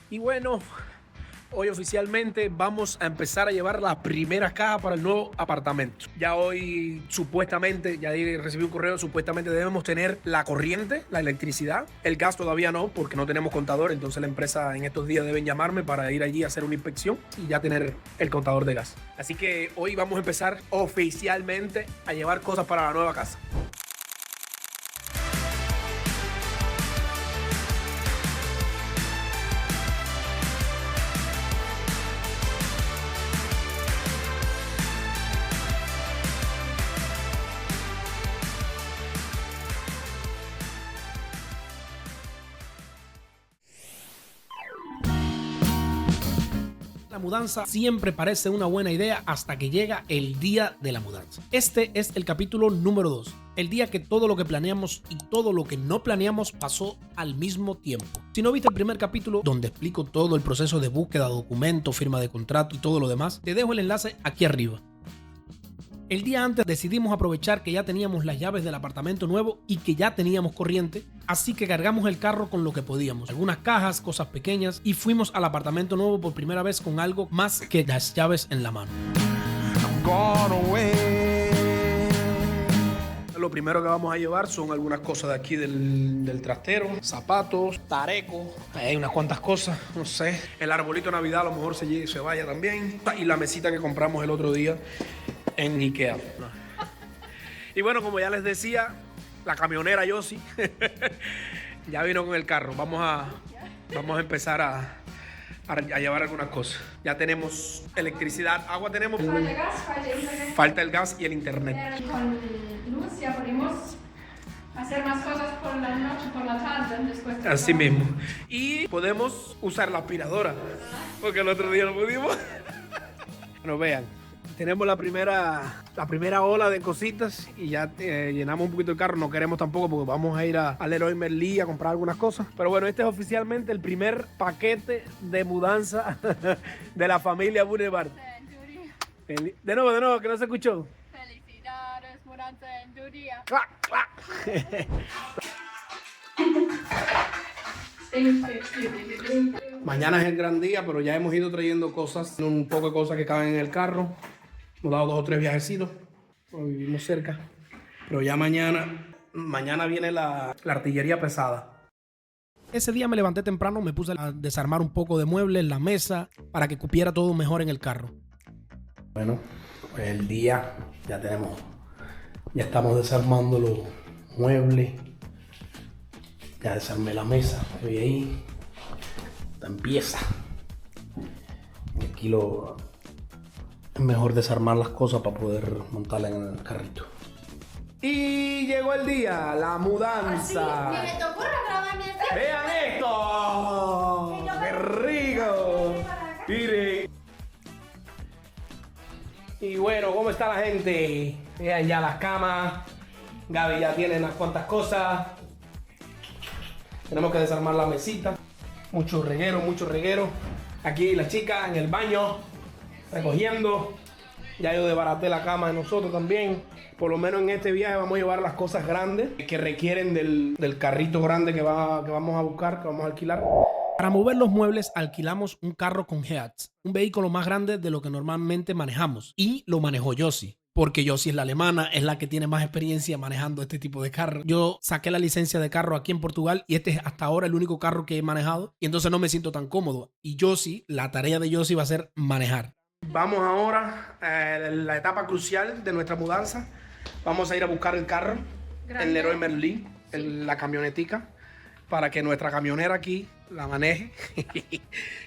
Y bueno, hoy oficialmente vamos a empezar a llevar la primera caja para el nuevo apartamento. Ya hoy supuestamente, ya recibí un correo, supuestamente debemos tener la corriente, la electricidad. El gas todavía no, porque no tenemos contador, entonces la empresa en estos días deben llamarme para ir allí a hacer una inspección y ya tener el contador de gas. Así que hoy vamos a empezar oficialmente a llevar cosas para la nueva casa. La mudanza siempre parece una buena idea hasta que llega el día de la mudanza. Este es el capítulo número 2, el día que todo lo que planeamos y todo lo que no planeamos pasó al mismo tiempo. Si no viste el primer capítulo donde explico todo el proceso de búsqueda, documento, firma de contrato y todo lo demás, te dejo el enlace aquí arriba. El día antes decidimos aprovechar que ya teníamos las llaves del apartamento nuevo y que ya teníamos corriente, así que cargamos el carro con lo que podíamos, algunas cajas, cosas pequeñas, y fuimos al apartamento nuevo por primera vez con algo más que las llaves en la mano. Lo primero que vamos a llevar son algunas cosas de aquí del trastero, zapatos, tarecos, hay unas cuantas cosas, no sé. El arbolito de Navidad a lo mejor se vaya también. Y la mesita que compramos el otro día en Ikea. Y bueno, como ya les decía, la camionera Yossi ya vino con el carro. Vamos a empezar a llevar algunas cosas. Ya tenemos electricidad, agua tenemos. Falta gas, falta internet. Falta el gas y el internet. Con luz ya podemos hacer más cosas por la noche, por la tarde, después de Así trabajo. mismo. Y podemos usar la aspiradora, porque el otro día no pudimos. Bueno, vean, tenemos la primera ola de cositas y ya llenamos un poquito el carro. No queremos tampoco porque vamos a ir al Leroy Merlin a comprar algunas cosas. Pero bueno, este es oficialmente el primer paquete de mudanza de la familia Boulevard. De nuevo, que no se escuchó. Felicidades, mudanza en tu día. ¡Clac, clac! Mañana es el gran día, pero ya hemos ido trayendo cosas, un poco de cosas que caben en el carro. Hemos dado 2 o 3 viajecitos, porque vivimos cerca. Pero ya mañana viene la artillería pesada. Ese día me levanté temprano, me puse a desarmar un poco de muebles, la mesa, para que cupiera todo mejor en el carro. Bueno, pues el día ya estamos desarmando los muebles. Ya desarmé la mesa, ve ahí, está en pieza. Aquí es mejor desarmar las cosas para poder montarlas en el carrito. Y llegó el día, la mudanza. Así, me tocó grabar mi efecto. ¡Vean esto! ¡Qué rico! Miren. Y bueno, ¿cómo está la gente? Vean ya las camas. Gaby ya tiene unas cuantas cosas. Tenemos que desarmar la mesita. Mucho reguero. Aquí la chica en el baño, recogiendo. Ya yo desbaraté la cama de nosotros también. Por lo menos en este viaje vamos a llevar las cosas grandes que requieren del carrito grande que vamos a buscar, que vamos a alquilar. Para mover los muebles alquilamos un carro con Heats, un vehículo más grande de lo que normalmente manejamos. Y lo manejó Yossi, porque Yossi es la alemana, es la que tiene más experiencia manejando este tipo de carro. Yo saqué la licencia de carro aquí en Portugal y este es hasta ahora el único carro que he manejado y entonces no me siento tan cómodo. Y Yossi, la tarea de Yossi va a ser manejar. Vamos ahora a la etapa crucial de nuestra mudanza. Vamos a ir a buscar el carro, el Leroy Merlin, la camionetica, para que nuestra camionera aquí la maneje.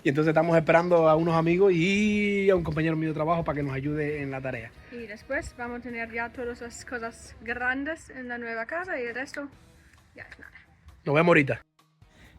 Y entonces estamos esperando a unos amigos y a un compañero mío de trabajo para que nos ayude en la tarea. Y después vamos a tener ya todas las cosas grandes en la nueva casa y el resto ya es nada. Nos vemos ahorita.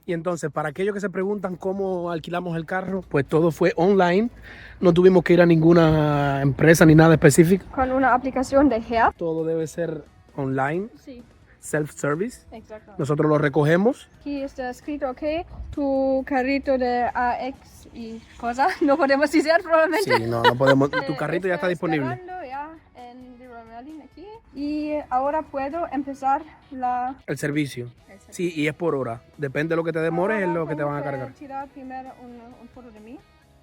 Y entonces, para aquellos que se preguntan cómo alquilamos el carro, pues todo fue online. No tuvimos que ir a ninguna empresa ni nada específico. Con una aplicación de Help. Todo debe ser online, Sí, self-service. exacto. Nosotros lo recogemos. Aquí está escrito que tu carrito de AX y cosas, no podemos decir probablemente. Sí, no podemos. Tu carrito ya está disponible. Esperando ya en Leroy alguien aquí. Y ahora puedo empezar el servicio. el servicio. Sí, y es por hora. Depende de lo que te demores, es lo que te van a Tengo cargar. tirar primero un foto de mí,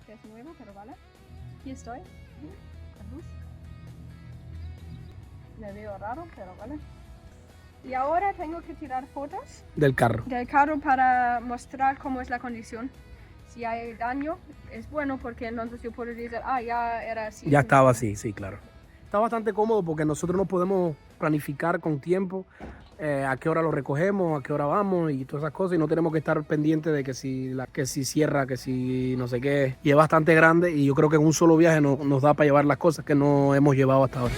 que es nuevo, pero vale. Aquí estoy. La luz. Me veo raro, pero vale. Y ahora tengo que tirar fotos Del carro. del carro para mostrar cómo es la condición. Si hay daño, es bueno porque entonces yo puedo decir, ya era así. Ya estaba así, sí, claro. Está bastante cómodo porque nosotros nos podemos planificar con tiempo a qué hora lo recogemos, a qué hora vamos y todas esas cosas, y no tenemos que estar pendientes de que si cierra, que si no sé qué. Y es bastante grande y yo creo que en un solo viaje nos da para llevar las cosas que no hemos llevado hasta ahora.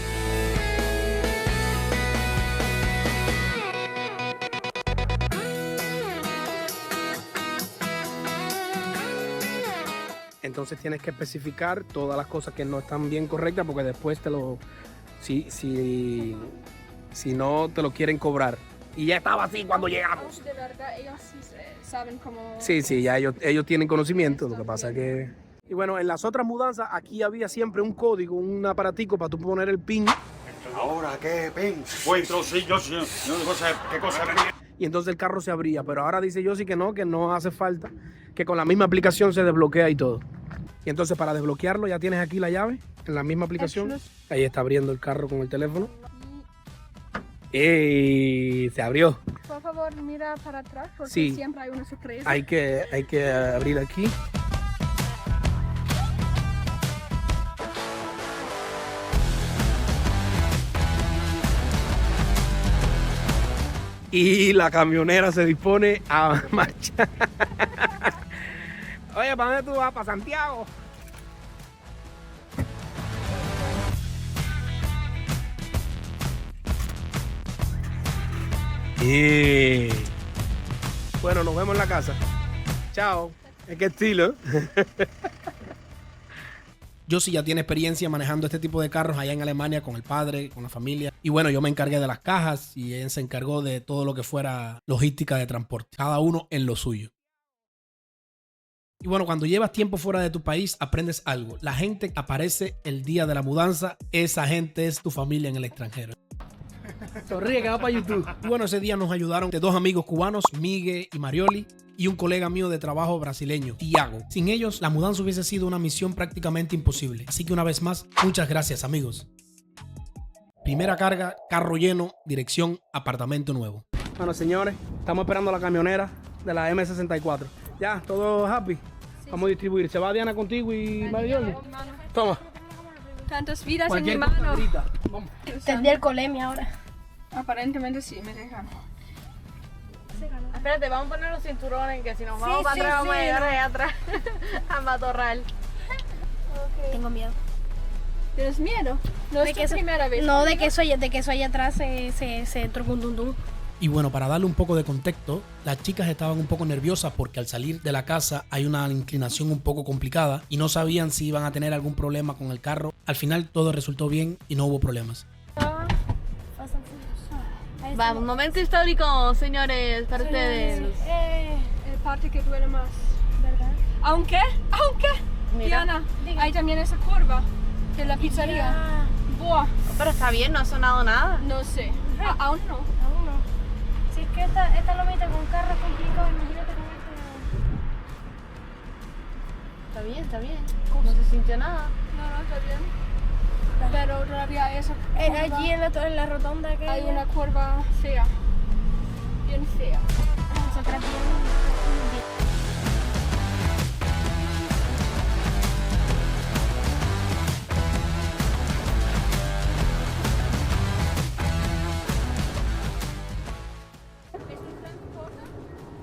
Entonces tienes que especificar todas las cosas que no están bien correctas porque después si no te lo quieren cobrar. Y ya estaba así cuando llegamos. De verdad, ellos sí saben cómo... Sí, ya ellos tienen conocimiento. Lo que pasa es que... Y bueno, en las otras mudanzas aquí había siempre un código, un aparatico para tú poner el PIN. ¿Ahora qué PIN? Buen trocillo, sí, ¿qué cosa venía? Y entonces el carro se abría. Pero ahora dice Yossi que no hace falta. Que con la misma aplicación se desbloquea y todo. Y entonces para desbloquearlo ya tienes aquí la llave en la misma aplicación. Ahí está abriendo el carro con el teléfono. ¡Ey! Se abrió. Por favor, mira para atrás porque Sí. siempre hay una sorpresa. Hay que abrir aquí. Y la camionera se dispone a marchar. Oye, ¿para dónde tú vas? ¿Para Santiago? Y... Bueno, nos vemos en la casa. Chao. ¿Qué estilo? Yossi ya tiene experiencia manejando este tipo de carros allá en Alemania con el padre, con la familia. Y bueno, yo me encargué de las cajas y él se encargó de todo lo que fuera logística de transporte. Cada uno en lo suyo. Y bueno, cuando llevas tiempo fuera de tu país, aprendes algo. La gente que aparece el día de la mudanza, esa gente es tu familia en el extranjero. Sonríe que va para YouTube. Y bueno, ese día nos ayudaron dos amigos cubanos, Miguel y Marioli, y un colega mío de trabajo brasileño, Tiago. Sin ellos, la mudanza hubiese sido una misión prácticamente imposible. Así que una vez más, muchas gracias, amigos. Primera carga, carro lleno, dirección, apartamento nuevo. Bueno, señores, estamos esperando la camionera de la M64. Ya, todo happy. Sí. Vamos a distribuir. ¿Se va Diana contigo y Marioli? Toma. Tantas vidas Cualquier en mi mano. Vamos. Tendría el colemia ahora. Aparentemente sí, me dejan. Espérate, vamos a poner los cinturones que si nos vamos Sí, para sí, atrás vamos a sí. llegar allá atrás a matorral. Tengo miedo. ¿Tienes miedo? No es tu primera vez. No, de que eso allá atrás se trocó un dundum. Y bueno, para darle un poco de contexto, las chicas estaban un poco nerviosas porque al salir de la casa hay una inclinación un poco complicada y no sabían si iban a tener algún problema con el carro. Al final todo resultó bien y no hubo problemas. Va, un momento histórico, señores, para ustedes. El parte que duele más. ¿Verdad? Aunque, Mira. Diana, hay también esa curva de la pizzería. Buah, Pero está bien, no ha sonado nada. no sé. Aún no. Aún no. Si es que esta lomita con carro es complicado, imagínate con este. Está bien. No se sintió nada. No, está bien. Pero todavía esa curva, Allí en la rotonda que hay una curva fea. Bien fea. Nosotras bien.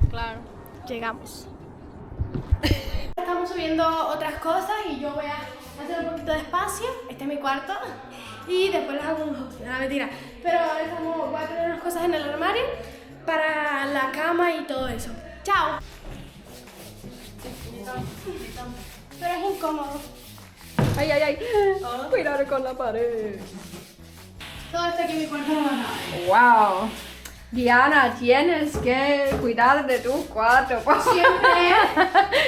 Claro. Llegamos. Estamos subiendo otras cosas y yo voy a hacer un poquito de espacio. Este es mi cuarto. Y después les hago un hostel. No, mentira. Pero ahora voy a poner unas cosas en el armario para la cama y todo eso. ¡Chao! Pero es incómodo. Ay. Cuidado con la pared. Todo esto aquí en mi cuarto no va a caber. Wow. Diana, tienes que cuidar de tu cuarto. Siempre.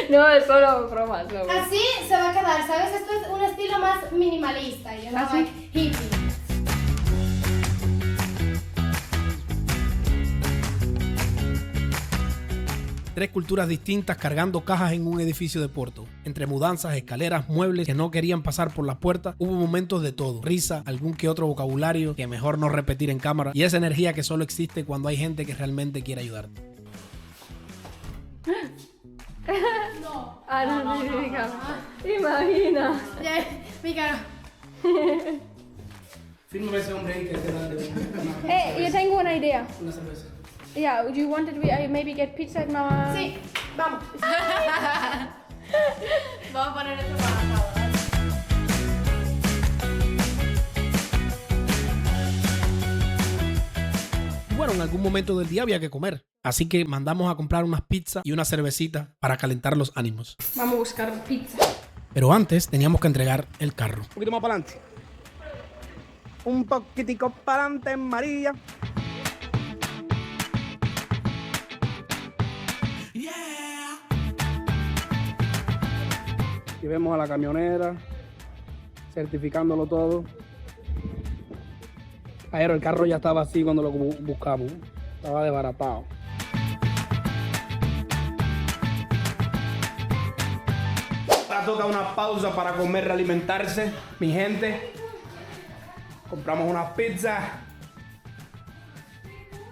No, es solo broma. Así se va a quedar, ¿sabes? Esto es un estilo más minimalista. Yo no ¿Ah, sí? soy hippie. 3 culturas distintas cargando cajas en un edificio de Porto. Entre mudanzas, escaleras, muebles que no querían pasar por las puertas, hubo momentos de todo. Risa, algún que otro vocabulario que mejor no repetir en cámara y esa energía que solo existe cuando hay gente que realmente quiere ayudarte. No. Ah, no, mi cara. Imagina. Ya, mi cara. Fírmame ese hombre ahí que Yo tengo una idea. una cerveza. Yeah, do you want to maybe get pizza at Mama? Sí, vamos. Vamos a poner esto para la sábado. Bueno, en algún momento del día había que comer. Así que mandamos a comprar unas pizzas y una cervecita para calentar los ánimos. Vamos a buscar pizza. Pero antes teníamos que entregar el carro. Un poquito más para adelante. Un poquitico para adelante, María. Y vemos a la camionera certificándolo todo. Pero el carro ya estaba así cuando lo buscamos. Estaba desbaratado. Ahora toca una pausa para comer, realimentarse, mi gente. Compramos unas pizzas.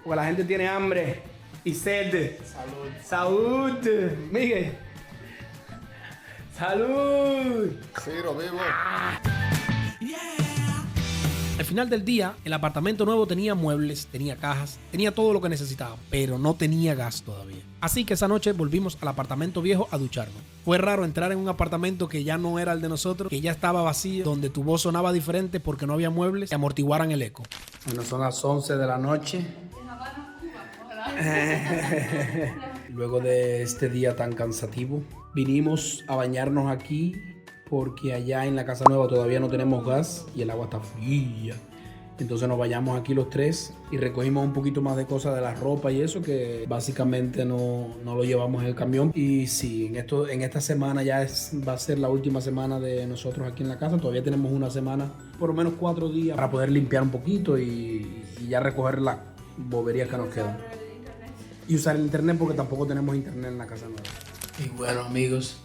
Porque la gente tiene hambre y sed. Salud. Salud. Miguel. Salud. Ciro, vivo. Al final del día, el apartamento nuevo tenía muebles, tenía cajas, tenía todo lo que necesitaba, pero no tenía gas todavía. Así que esa noche volvimos al apartamento viejo a ducharnos. Fue raro entrar en un apartamento que ya no era el de nosotros, que ya estaba vacío, donde tu voz sonaba diferente porque no había muebles que amortiguaran el eco. Bueno, son las 11 de la noche. Luego de este día tan cansativo, vinimos a bañarnos aquí porque allá en la casa nueva todavía no tenemos gas y el agua está fría. Entonces nos bañamos aquí los 3 y recogimos un poquito más de cosas de la ropa y eso que básicamente no lo llevamos en el camión. Y sí, en esta semana ya va a ser la última semana de nosotros aquí en la casa. Todavía tenemos una semana, por lo menos 4 días para poder limpiar un poquito y ya recoger la bobería que nos queda. Y usar el internet porque tampoco tenemos internet en la casa nueva. Y bueno, amigos,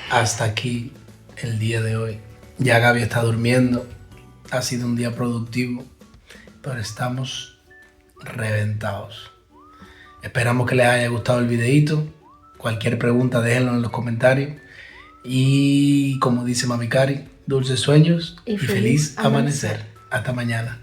hasta aquí el día de hoy. Ya Gaby está durmiendo. Ha sido un día productivo, pero estamos reventados. Esperamos que les haya gustado el videito. Cualquier pregunta déjenlo en los comentarios. Y como dice Mami Cari, dulces sueños y feliz amanecer. Hasta mañana.